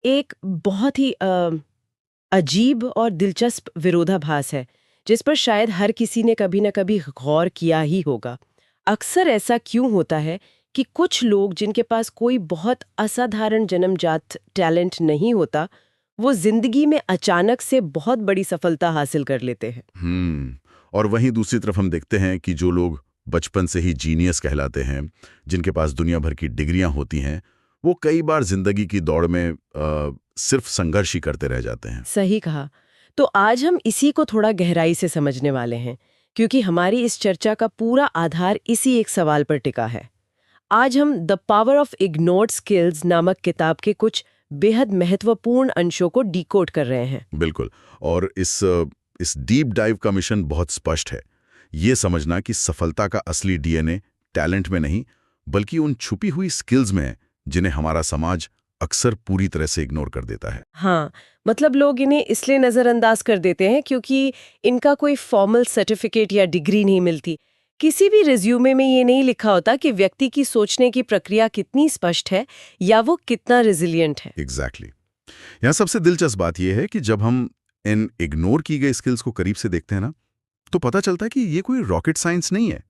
एक बहुत ही अजीब और दिलचस्प विरोधाभास है जिस पर शायद हर किसी ने कभी न कभी गौर किया ही होगा। अक्सर ऐसा क्यों होता है कि कुछ लोग जिनके पास कोई बहुत असाधारण जन्मजात टैलेंट नहीं होता, वो जिंदगी में अचानक से बहुत बड़ी सफलता हासिल कर लेते हैं। और वहीं दूसरी तरफ हम देखते हैं कि जो लोग बचपन से ही जीनियस कहलाते हैं, जिनके पास दुनिया भर की डिग्रियां होती हैं, वो कई बार जिंदगी की दौड़ में सिर्फ संघर्ष ही करते रह जाते हैं। सही कहा। तो आज हम इसी को थोड़ा गहराई से समझने वाले हैं, क्योंकि हमारी इस चर्चा का पूरा आधार इसी एक सवाल पर टिका है। आज हम the power of ignored skills नामक किताब के कुछ बेहद महत्वपूर्ण अंशों को डिकोड कर रहे हैं। बिल्कुल। और इस डीप डाइव का मिशन बहुत स्पष्ट है। ये समझना कि सफलता का असली डीएनए टैलेंट में नहीं, बल्कि उन छुपी हुई स्किल्स में है, जिन्हें हमारा समाज अक्सर पूरी तरह से इग्नोर कर देता है। हाँ, मतलब लोग इन्हें इसलिए नज़रअंदाज कर देते हैं क्योंकि इनका कोई फॉर्मल सर्टिफिकेट या डिग्री नहीं मिलती। किसी भी रिज्यूमे में ये नहीं लिखा होता कि व्यक्ति की सोचने की प्रक्रिया कितनी स्पष्ट है या वो कितना रेजिलिएंट है। एग्जैक्टली। यहाँ सबसे दिलचस्प बात यह है कि जब हम इन इग्नोर की गई स्किल्स को करीब से देखते हैं ना, तो पता चलता है कि ये कोई रॉकेट साइंस नहीं है।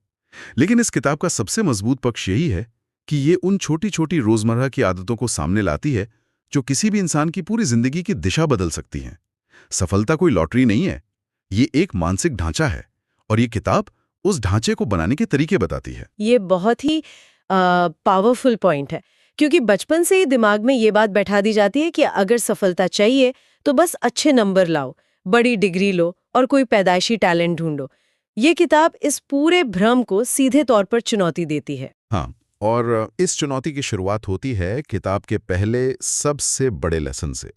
लेकिन इस किताब का सबसे मजबूत पक्ष यही है कि ये उन छोटी छोटी रोजमर्रा की आदतों को सामने लाती है जो किसी भी इंसान की पूरी जिंदगी की दिशा बदल सकती हैं। सफलता कोई लॉटरी नहीं है, ये एक मानसिक ढांचा है, और ये किताब उस ढांचे को बनाने के तरीके बताती है। ये बहुत ही पावरफुल पॉइंट है, क्योंकि बचपन से ही दिमाग में ये बात बैठा दी जाती है कि अगर सफलता चाहिए तो बस अच्छे नंबर लाओ, बड़ी डिग्री लो और कोई पैदाइशी टैलेंट ढूंढो। ये किताब इस पूरे भ्रम को सीधे तौर पर चुनौती देती है। हाँ, और इस चुनौती की शुरुआत होती है किताब के पहले सबसे बड़े लेसन से,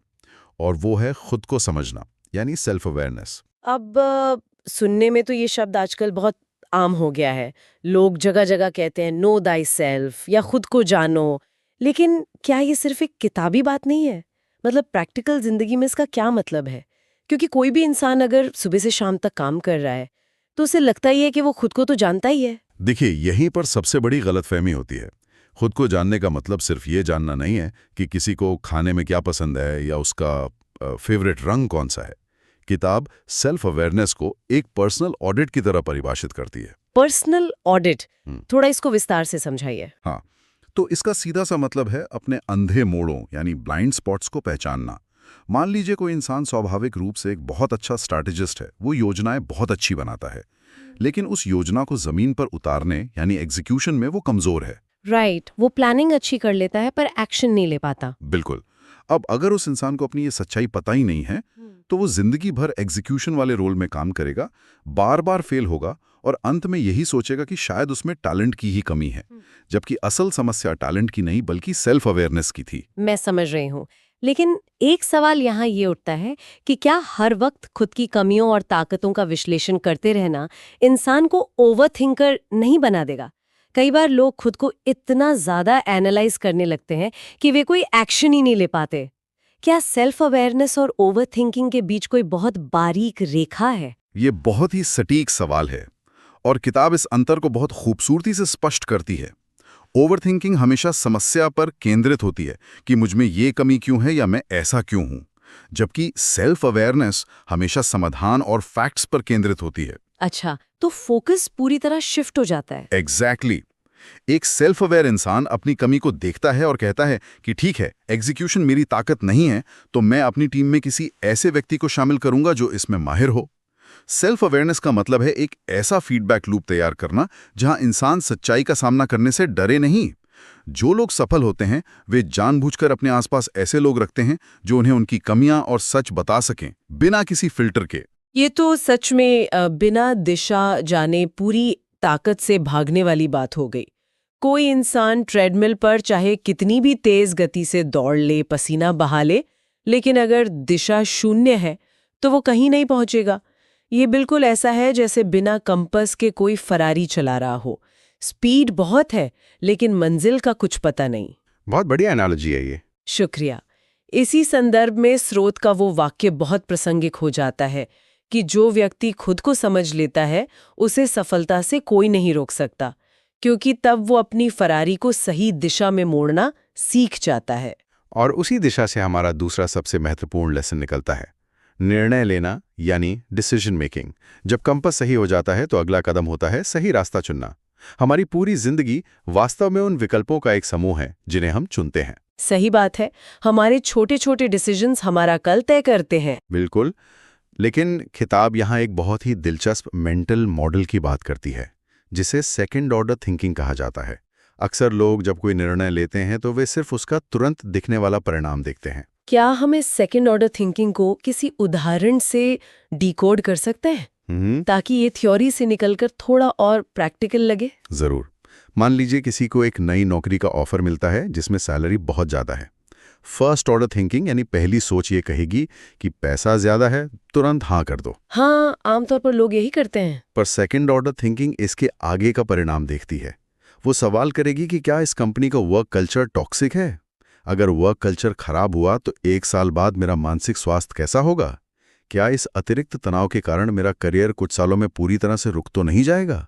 और वो है खुद को समझना, यानी सेल्फ अवेयरनेस। अब सुनने में तो ये शब्द आजकल बहुत आम हो गया है। लोग जगह जगह कहते हैं नो दाई सेल्फ या खुद को जानो, लेकिन क्या ये सिर्फ एक किताबी बात नहीं है? मतलब प्रैक्टिकल जिंदगी में इसका क्या मतलब है? क्योंकि कोई भी इंसान अगर सुबह से शाम तक काम कर रहा है तो उसे लगता ही है कि वो खुद को तो जानता ही है। देखिए, यहीं पर सबसे बड़ी गलतफहमी होती है। खुद को जानने का मतलब सिर्फ ये जानना नहीं है कि किसी को खाने में क्या पसंद है या उसका फेवरेट रंग कौन सा है। किताब सेल्फ अवेयरनेस को एक पर्सनल ऑडिट की तरह परिभाषित करती है। पर्सनल ऑडिट, थोड़ा इसको विस्तार से समझाइए। हाँ, तो इसका सीधा सा मतलब है अपने अंधे मोड़ों यानी ब्लाइंड स्पॉट्स को पहचानना। मान लीजिए कोई इंसान स्वाभाविक रूप से एक बहुत अच्छा स्ट्रैटेजिस्ट है, वो योजनाएं बहुत अच्छी बनाता है, लेकिन उस योजना को जमीन पर उतारने यानी एग्जीक्यूशन में वो कमजोर है। राइट, वो प्लानिंग अच्छी कर लेता है पर एक्शन नहीं ले पाता। बिल्कुल। अब अगर उस इंसान को अपनी ये सच्चाई पता ही नहीं है, तो वो जिंदगी भर एग्जीक्यूशन वाले रोल में काम करेगा, बार बार फेल होगा और अंत में यही सोचेगा कि शायद उसमें टैलेंट की ही कमी है, जबकि असल समस्या टैलेंट की नहीं बल्कि सेल्फ अवेयरनेस की थी। मैं समझ रही हूँ, लेकिन एक सवाल यहाँ ये उठता है कि क्या हर वक्त खुद की कमियों और ताकतों का विश्लेषण करते रहना इंसान को ओवरथिंकर नहीं बना देगा? कई बार लोग खुद को इतना ज्यादा एनालाइज करने लगते हैं कि वे कोई एक्शन ही नहीं ले पाते। क्या सेल्फ अवेयरनेस और ओवरथिंकिंग के बीच कोई बहुत बारीक रेखा है? ये बहुत ही सटीक सवाल है, और किताब इस अंतर को बहुत खूबसूरती से स्पष्ट करती है। ओवरथिंकिंग हमेशा समस्या पर केंद्रित होती है कि मुझ में ये कमी क्यों है या मैं ऐसा क्यों हूं, जबकि सेल्फ अवेयरनेस हमेशा समाधान और फैक्ट्स पर केंद्रित होती है। अच्छा, तो फोकस पूरी तरह शिफ्ट हो जाता है। एग्जैक्टली। एक सेल्फ अवेयर इंसान अपनी कमी को देखता है और कहता है कि ठीक है, एग्जीक्यूशन मेरी ताकत नहीं है, तो मैं अपनी टीम में किसी ऐसे व्यक्ति को शामिल करूंगा जो इसमें माहिर हो। सेल्फ अवेयरनेस का मतलब है एक ऐसा फीडबैक लूप तैयार करना जहां इंसान सच्चाई का सामना करने से डरे नहीं। जो लोग सफल होते हैं वे जानबूझकर अपने आसपास ऐसे लोग रखते हैं जो उन्हें उनकी कमियां और सच बता सकें, बिना किसी फिल्टर के। ये तो सच में बिना दिशा जाने पूरी ताकत से भागने वाली बात हो गई। कोई इंसान ट्रेडमिल पर चाहे कितनी भी तेज गति से दौड़ ले, पसीना बहा ले, लेकिन अगर दिशा शून्य है तो वो कहीं नहीं पहुंचेगा। ये बिल्कुल ऐसा है जैसे बिना कंपास के कोई फरारी चला रहा हो। स्पीड बहुत है लेकिन मंजिल का कुछ पता नहीं। बहुत बढ़िया एनालॉजी है ये। शुक्रिया। इसी संदर्भ में स्रोत का वो वाक्य बहुत प्रासंगिक हो जाता है कि जो व्यक्ति खुद को समझ लेता है उसे सफलता से कोई नहीं रोक सकता, क्योंकि तब वो अपनी फरारी को सही दिशा में मोड़ना सीख जाता है। और उसी दिशा से हमारा दूसरा सबसे महत्वपूर्ण लेसन निकलता है, निर्णय लेना यानी डिसीजन मेकिंग। जब कंपास सही हो जाता है तो अगला कदम होता है सही रास्ता चुनना। हमारी पूरी जिंदगी वास्तव में उन विकल्पों का एक समूह है जिन्हें हम चुनते हैं। सही बात है, हमारे छोटे छोटे डिसीजंस हमारा कल तय करते हैं। बिल्कुल, लेकिन किताब यहाँ एक बहुत ही दिलचस्प मेंटल मॉडल की बात करती है जिसे सेकंड ऑर्डर थिंकिंग कहा जाता है। अक्सर लोग जब कोई निर्णय लेते हैं तो वे सिर्फ उसका तुरंत दिखने वाला परिणाम देखते हैं। क्या हम इस सेकेंड ऑर्डर थिंकिंग को किसी उदाहरण से डिकोड कर सकते हैं ताकि ये थ्योरी से निकलकर थोड़ा और प्रैक्टिकल लगे? जरूर। मान लीजिए किसी को एक नई नौकरी का ऑफर मिलता है जिसमें सैलरी बहुत ज्यादा है। फर्स्ट ऑर्डर थिंकिंग यानी पहली सोच ये कहेगी कि पैसा ज्यादा है, तुरंत हाँ कर दो। हाँ, आमतौर पर लोग यही करते हैं। पर सेकंड ऑर्डर थिंकिंग इसके आगे का परिणाम देखती है। वो सवाल करेगी कि क्या इस कंपनी का वर्क कल्चर टॉक्सिक है? अगर वर्क कल्चर खराब हुआ तो 1 साल बाद मेरा मानसिक स्वास्थ्य कैसा होगा? क्या इस अतिरिक्त तनाव के कारण मेरा करियर कुछ सालों में पूरी तरह से रुक तो नहीं जाएगा?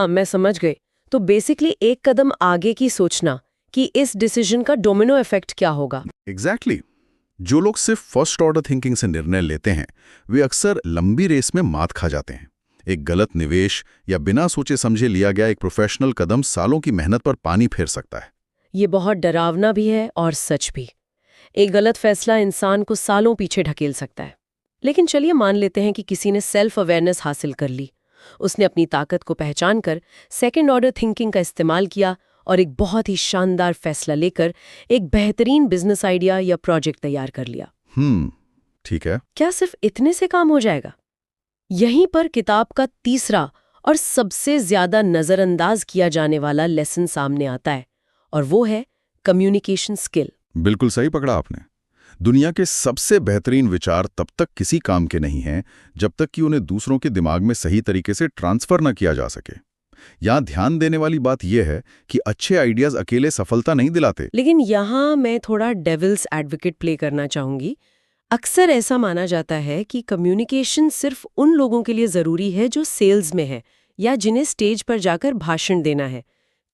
मैं समझ गई। तो बेसिकली एक कदम आगे की सोचना कि इस डिसीजन का डोमिनो इफेक्ट क्या होगा। एग्जैक्टली। जो लोग सिर्फ फर्स्ट ऑर्डर थिंकिंग से निर्णय लेते हैं वे अक्सर लंबी रेस में मात खा जाते हैं। एक गलत निवेश या बिना सोचे समझे लिया गया एक प्रोफेशनल कदम सालों की मेहनत पर पानी फेर सकता है। ये बहुत डरावना भी है और सच भी। एक गलत फैसला इंसान को सालों पीछे ढकेल सकता है। लेकिन चलिए मान लेते हैं कि किसी ने सेल्फ अवेयरनेस हासिल कर ली। उसने अपनी ताकत को पहचान कर सेकेंड ऑर्डर थिंकिंग का इस्तेमाल किया और एक बहुत ही शानदार फैसला लेकर एक बेहतरीन बिजनेस आइडिया या प्रोजेक्ट तैयार कर लिया। ठीक है। क्या सिर्फ इतने से काम हो जाएगा? यहीं पर किताब का तीसरा और सबसे ज्यादा नजरअंदाज किया जाने वाला लेसन सामने आता है, और वो है कम्युनिकेशन स्किल। बिल्कुल सही पकड़ा आपने। दुनिया के सबसे बेहतरीन विचार तब तक किसी काम के नहीं हैं जब तक कि उन्हें दूसरों के दिमाग में सही तरीके से ट्रांसफर न किया जा सके। यहाँ ध्यान देने वाली बात यह है कि अच्छे आइडियाज अकेले सफलता नहीं दिलाते। लेकिन यहाँ मैं थोड़ा डेविल्स एडवोकेट प्ले करना चाहूंगी। अक्सर ऐसा माना जाता है कि कम्युनिकेशन सिर्फ उन लोगों के लिए जरूरी है जो सेल्स में है या जिन्हें स्टेज पर जाकर भाषण देना है।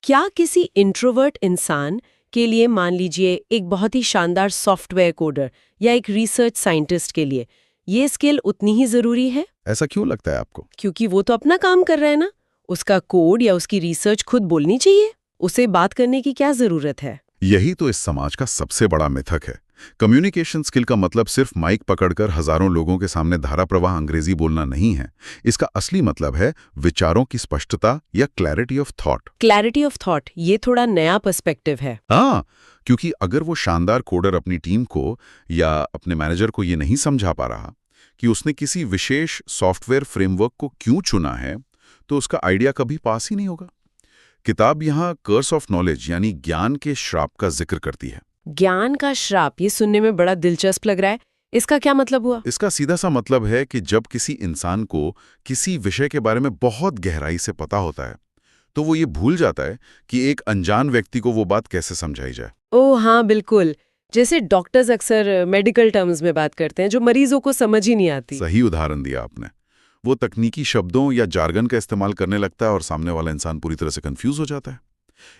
क्या किसी इंट्रोवर्ट इंसान के लिए, मान लीजिए एक बहुत ही शानदार सॉफ्टवेयर कोडर या एक रिसर्च साइंटिस्ट के लिए, ये स्किल उतनी ही जरूरी है? ऐसा क्यों लगता है आपको? क्योंकि वो तो अपना काम कर रहा है ना। उसका कोड या उसकी रिसर्च खुद बोलनी चाहिए। उसे बात करने की क्या जरूरत है? यही तो इस समाज का सबसे बड़ा मिथक है। कम्युनिकेशन स्किल का मतलब सिर्फ माइक पकड़कर हजारों लोगों के सामने धारा प्रवाह अंग्रेजी बोलना नहीं है। इसका असली मतलब है विचारों की स्पष्टता या clarity of thought. Clarity of thought, ये थोड़ा नया पर्सपेक्टिव है। हाँ, क्योंकि अगर वो शानदार कोडर अपनी टीम को या अपने मैनेजर को ये नहीं समझा पा रहा कि उसने किसी विशेष सॉफ्टवेयर फ्रेमवर्क को क्यों चुना है, तो उसका आइडिया कभी पास ही नहीं होगा। किताब यहाँ कर्स ऑफ नॉलेज यानी ज्ञान के श्राप का जिक्र करती है। ज्ञान का श्राप, ये सुनने में बड़ा दिलचस्प लग रहा है। इसका क्या मतलब हुआ? इसका सीधा सा मतलब है कि जब किसी इंसान को किसी विषय के बारे में बहुत गहराई से पता होता है तो वो ये भूल जाता है कि एक अनजान व्यक्ति को वो बात कैसे समझाई जाए। ओह हाँ, बिल्कुल। जैसे डॉक्टर्स अक्सर मेडिकल टर्म्स में बात करते हैं जो मरीजों को समझ ही नहीं आती। सही उदाहरण दिया आपने। वो तकनीकी शब्दों या जार्गन का इस्तेमाल करने लगता है और सामने वाला इंसान पूरी तरह से कंफ्यूज हो जाता है।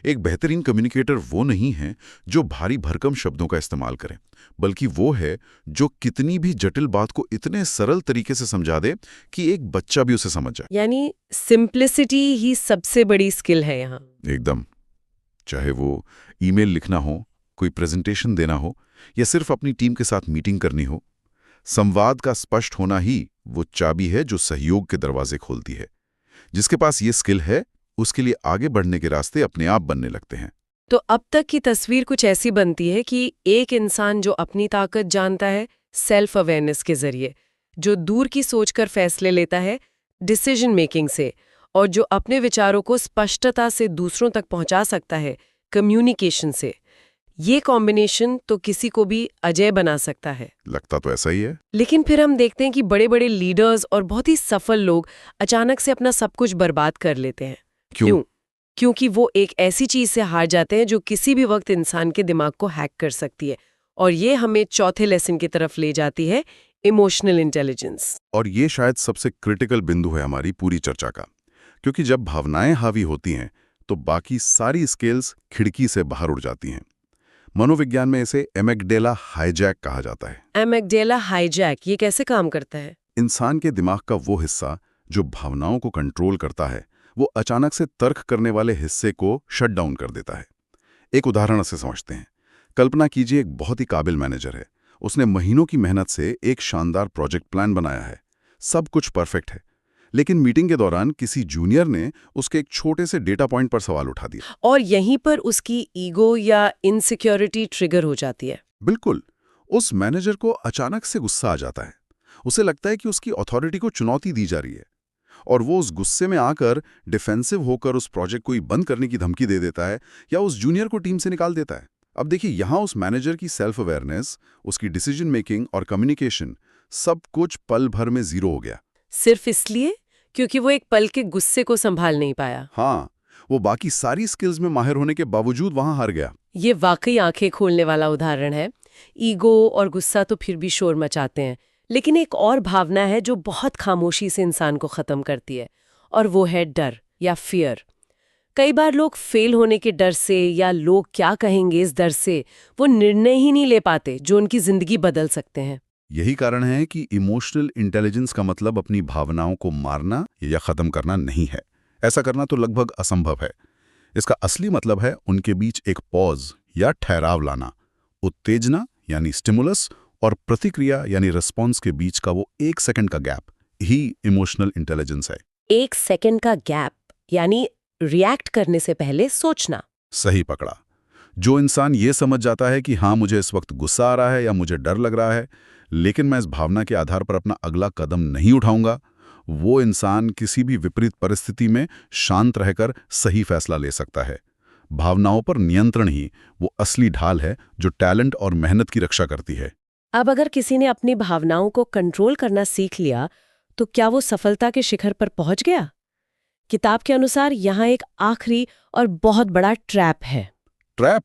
एक बेहतरीन कम्युनिकेटर वो नहीं है जो भारी भरकम शब्दों का इस्तेमाल करे, बल्कि वो है जो कितनी भी जटिल बात को इतने सरल तरीके से समझा दे कि एक बच्चा भी उसे समझ जाए। यानी सिंप्लिसिटी ही सबसे बड़ी स्किल है यहाँ। एकदम। चाहे वो ईमेल लिखना हो, कोई प्रेजेंटेशन देना हो या सिर्फ अपनी टीम के साथ मीटिंग करनी हो, संवाद का स्पष्ट होना ही वो चाबी है जो सहयोग के दरवाजे खोलती है। जिसके पास ये स्किल है उसके लिए आगे बढ़ने के रास्ते अपने आप बनने लगते हैं। तो अब तक की तस्वीर कुछ ऐसी बनती है कि एक इंसान जो अपनी ताकत जानता है सेल्फ अवेयरनेस के जरिए, जो दूर की सोचकर फैसले लेता है डिसीजन मेकिंग से, और जो अपने विचारों को स्पष्टता से दूसरों तक पहुंचा सकता है कम्युनिकेशन से। ये कॉम्बिनेशन तो किसी को भी अजय बना सकता है। लगता तो ऐसा ही है। लेकिन फिर हम देखते हैं कि बड़े बड़े लीडर्स और बहुत ही सफल लोग अचानक से अपना सब कुछ बर्बाद कर लेते हैं। क्यों? क्योंकि वो एक ऐसी चीज से हार जाते हैं जो किसी भी वक्त इंसान के दिमाग को हैक कर सकती है। और ये हमें चौथे लेसन की तरफ ले जाती है, इमोशनल इंटेलिजेंस। और ये शायद सबसे क्रिटिकल बिंदु है हमारी पूरी चर्चा का, क्योंकि जब भावनाएं हावी होती हैं तो बाकी सारी स्किल्स खिड़की से बाहर उड़ जाती हैं। मनोविज्ञान में इसे एमिगडेला हाईजैक कहा जाता है। एमिगडेला हाईजैक ये कैसे काम करता है? इंसान के दिमाग का वो हिस्सा जो भावनाओं को कंट्रोल करता है, वो अचानक से तर्क करने वाले हिस्से को शट डाउन कर देता है। एक उदाहरण से समझते हैं। कल्पना कीजिए एक बहुत ही काबिल मैनेजर है। उसने महीनों की मेहनत से एक शानदार प्रोजेक्ट प्लान बनाया है। सब कुछ परफेक्ट है, लेकिन मीटिंग के दौरान किसी जूनियर ने उसके एक छोटे से डेटा पॉइंट पर सवाल उठा दिया। और यहीं पर उसकी ईगो या इनसिक्योरिटी ट्रिगर हो जाती है। बिल्कुल, उस मैनेजर को अचानक से गुस्सा आ जाता है। उसे लगता है कि उसकी अथॉरिटी को चुनौती दी जा रही है, और वो उस गुस्से में आकर डिफेंसिव होकर उस प्रोजेक्ट को ही बंद करने की धमकी दे देता है या उस जूनियर को टीम से निकाल देता है। अब देखिए, यहाँ उस मैनेजर की सेल्फ अवेयरनेस, उसकी डिसीजन मेकिंग और कम्युनिकेशन सब कुछ पल भर में जीरो हो गया। सिर्फ इसलिए क्योंकि वो एक पल के गुस्से को संभाल नहीं पाया। हाँ, वो बाकी सारी स्किल्स में माहिर होने के बावजूद वहां हार गया। ये वाकई आंखें खोलने वाला उदाहरण है। ईगो और गुस्सा तो फिर भी शोर मचाते हैं, लेकिन एक और भावना है जो बहुत खामोशी से इंसान को खत्म करती है, और वो है डर या फियर। कई बार लोग फेल होने के डर से या लोग क्या कहेंगे इस डर से वो निर्णय ही नहीं ले पाते जो उनकी जिंदगी बदल सकते हैं। यही कारण है कि इमोशनल इंटेलिजेंस का मतलब अपनी भावनाओं को मारना या खत्म करना नहीं है। ऐसा करना तो लगभग असंभव है। इसका असली मतलब है उनके बीच एक पॉज या ठहराव लाना। उत्तेजना यानी स्टिमुलस और प्रतिक्रिया यानी रिस्पॉन्स के बीच का वो 1 सेकंड का गैप ही इमोशनल इंटेलिजेंस है। 1 सेकंड का गैप यानी रिएक्ट करने से पहले सोचना। सही पकड़ा। जो इंसान ये समझ जाता है कि हाँ, मुझे इस वक्त गुस्सा आ रहा है या मुझे डर लग रहा है, लेकिन मैं इस भावना के आधार पर अपना अगला कदम नहीं उठाऊंगा, वो इंसान किसी भी विपरीत परिस्थिति में शांत रहकर सही फैसला ले सकता है। भावनाओं पर नियंत्रण ही वो असली ढाल है जो टैलेंट और मेहनत की रक्षा करती है। अब अगर किसी ने अपनी भावनाओं को कंट्रोल करना सीख लिया, तो क्या वो सफलता के शिखर पर पहुंच गया? किताब के अनुसार यहाँ एक आखिरी और बहुत बड़ा ट्रैप है। ट्रैप?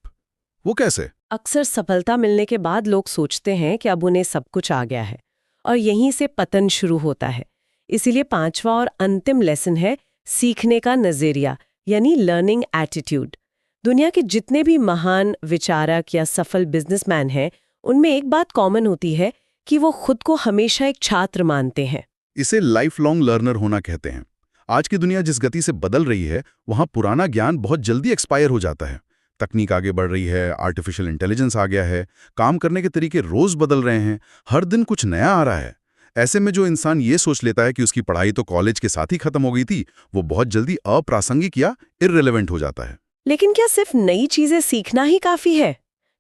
वो कैसे? अक्सर सफलता मिलने के बाद लोग सोचते हैं कि अब उन्हें सब कुछ आ गया है, और यहीं से पतन शुरू होता है। इसीलिए 5वां और अंतिम लेसन है सीखने का नजरिया, यानी लर्निंग एटीट्यूड। दुनिया के जितने भी महान विचारक या सफल बिजनेसमैन हैं, उनमें एक बात कॉमन होती है कि वो खुद को हमेशा एक छात्र मानते हैं। इसे लाइफ लॉन्ग लर्नर होना कहते हैं। आज की दुनिया जिस गति से बदल रही है, वहां पुराना ज्ञान बहुत जल्दी एक्सपायर हो जाता है। तकनीक आगे बढ़ रही है, आर्टिफिशियल इंटेलिजेंस आ गया है, काम करने के तरीके रोज बदल रहे हैं, हर दिन कुछ नया आ रहा है। ऐसे में जो इंसान ये सोच लेता है कि उसकी पढ़ाई तो कॉलेज के साथ ही खत्म हो गई थी, वो बहुत जल्दी अप्रासंगिक या इर्रेलेवेंट हो जाता है। लेकिन क्या सिर्फ नई चीजें सीखना ही काफी है?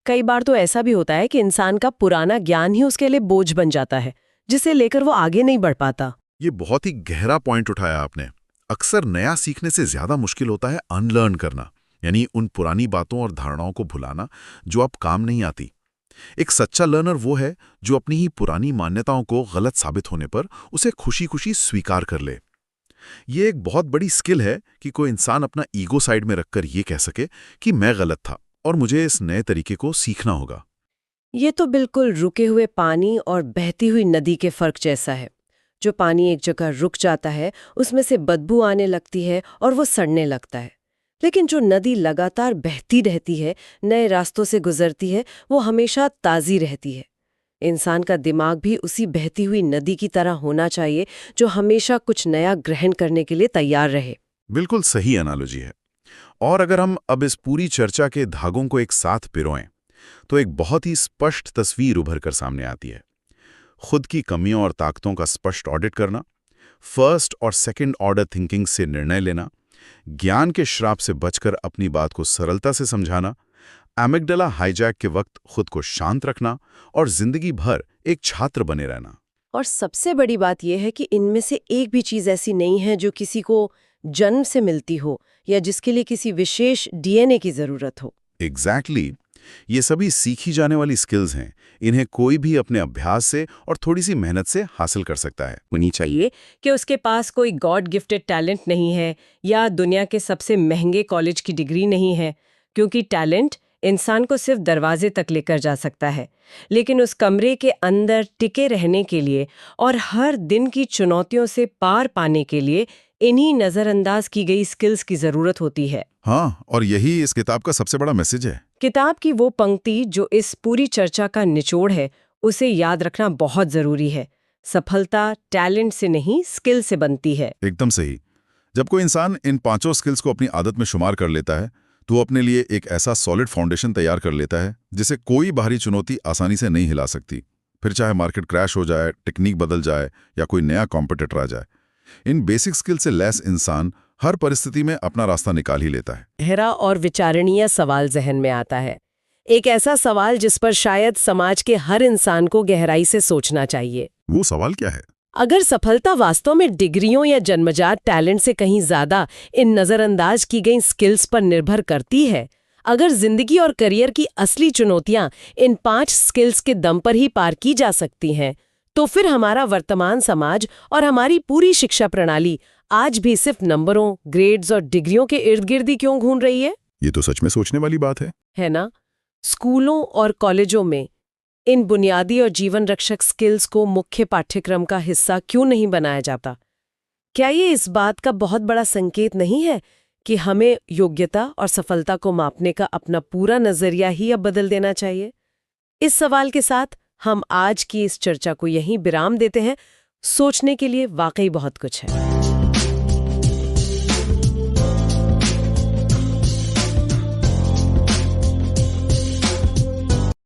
कई बार तो ऐसा भी होता है कि इंसान का पुराना ज्ञान ही उसके लिए बोझ बन जाता है, जिसे लेकर वो आगे नहीं बढ़ पाता। ये बहुत ही गहरा पॉइंट उठाया आपने। अक्सर नया सीखने से ज्यादा मुश्किल होता है अनलर्न करना, यानी उन पुरानी बातों और धारणाओं को भुलाना जो अब काम नहीं आती। एक सच्चा लर्नर वो है जो अपनी ही पुरानी मान्यताओं को गलत साबित होने पर उसे खुशी-खुशी स्वीकार कर ले। ये एक बहुत बड़ी स्किल है कि कोई इंसान अपना ईगो साइड में रखकर ये कह सके कि मैं गलत था और मुझे इस नए तरीके को सीखना होगा। ये तो बिल्कुल रुके हुए पानी और बहती हुई नदी के फर्क जैसा है। जो पानी एक जगह रुक जाता है, उसमें से बदबू आने लगती है और वो सड़ने लगता है। लेकिन जो नदी लगातार बहती रहती है, नए रास्तों से गुजरती है, वो हमेशा ताज़ी रहती है। इंसान का दिमाग भी उसी बहती हुई नदी की तरह होना चाहिए, जो हमेशा कुछ नया ग्रहण करने के लिए तैयार रहे। बिल्कुल सही एनालॉजी है। और अगर हम अब इस पूरी चर्चा के धागों को एक साथ पिरोएं, तो एक बहुत ही स्पष्ट तस्वीर उभर कर सामने आती है। खुद की कमियों और ताकतों का स्पष्ट ऑडिट करना, फर्स्ट और सेकंड ऑर्डर थिंकिंग से निर्णय लेना, ज्ञान के श्राप से बचकर अपनी बात को सरलता से समझाना, एमिगडाला हाईजैक के वक्त खुद को शांत रखना और जिंदगी भर एक छात्र बने रहना। और सबसे बड़ी बात यह है कि इनमें से एक भी चीज़ ऐसी नहीं है जो किसी को जन्म से मिलती हो या जिसके लिए किसी विशेष डीएनए की ज़रूरत हो। एग्जैक्टली। ये सभी सीखी जाने वाली स्किल्स हैं। इन्हें कोई भी अपने अभ्यास से और थोड़ी सी मेहनत से हासिल कर सकता है। होनी चाहिए कि उसके पास कोई गॉड गिफ्टेड टैलेंट नहीं है या दुनिया के सबसे महंगे कॉलेज की डिग्री नहीं है, क्योंकि टैलेंट इंसान को सिर्फ दरवाजे तक लेकर जा सकता है, लेकिन उस कमरे के अंदर टिके रहने के लिए और हर दिन की चुनौतियों से पार पाने के लिए इन्हीं नज़रअंदाज की गई स्किल्स की ज़रूरत होती है। हाँ, और यही इस किताब का सबसे बड़ा मैसेज है। किताब की वो पंक्ति जो इस पूरी चर्चा का निचोड़ है, उसे याद रखना बहुत ज़रूरी है। सफलता टैलेंट से नहीं, स्किल से बनती है। एकदम सही। जब कोई इंसान इन 5 स्किल्स को अपनी आदत में शुमार कर लेता है, तो वो अपने लिए एक ऐसा सॉलिड फाउंडेशन तैयार कर लेता है जिसे कोई बाहरी चुनौती आसानी से नहीं हिला सकती। फिर चाहे मार्केट क्रैश हो जाए, टेक्निक बदल जाए या कोई नया कॉम्पिटिटर आ जाए, इन बेसिक स्किल से लैस इंसान हर परिस्थिति में अपना रास्ता निकाल ही लेता है। गहरा और विचारणीय सवाल जहन में आता है। एक ऐसा सवाल जिस पर शायद समाज के हर इंसान को गहराई से सोचना चाहिए। वो सवाल क्या है? अगर सफलता वास्तव में डिग्रियों या जन्मजात टैलेंट से कहीं ज्यादा इन नजरअंदाज की गई स्किल्स पर निर्भर करती है, अगर जिंदगी और करियर की असली चुनौतियां इन 5 स्किल्स के दम पर ही पार की जा सकती हैं, तो फिर हमारा वर्तमान समाज और हमारी पूरी शिक्षा प्रणाली आज भी सिर्फ नंबरों, ग्रेड्स और डिग्रियों के इर्द गिर्द ही क्यों घूम रही है? ये तो सच में सोचने वाली बात है ना? स्कूलों और कॉलेजों में इन बुनियादी और जीवन रक्षक स्किल्स को मुख्य पाठ्यक्रम का हिस्सा क्यों नहीं बनाया जाता? क्या ये इस बात का बहुत बड़ा संकेत नहीं है कि हमें योग्यता और सफलता को मापने का अपना पूरा नजरिया ही अब बदल देना चाहिए? इस सवाल के साथ हम आज की इस चर्चा को यहीं विराम देते हैं। सोचने के लिए वाकई बहुत कुछ है।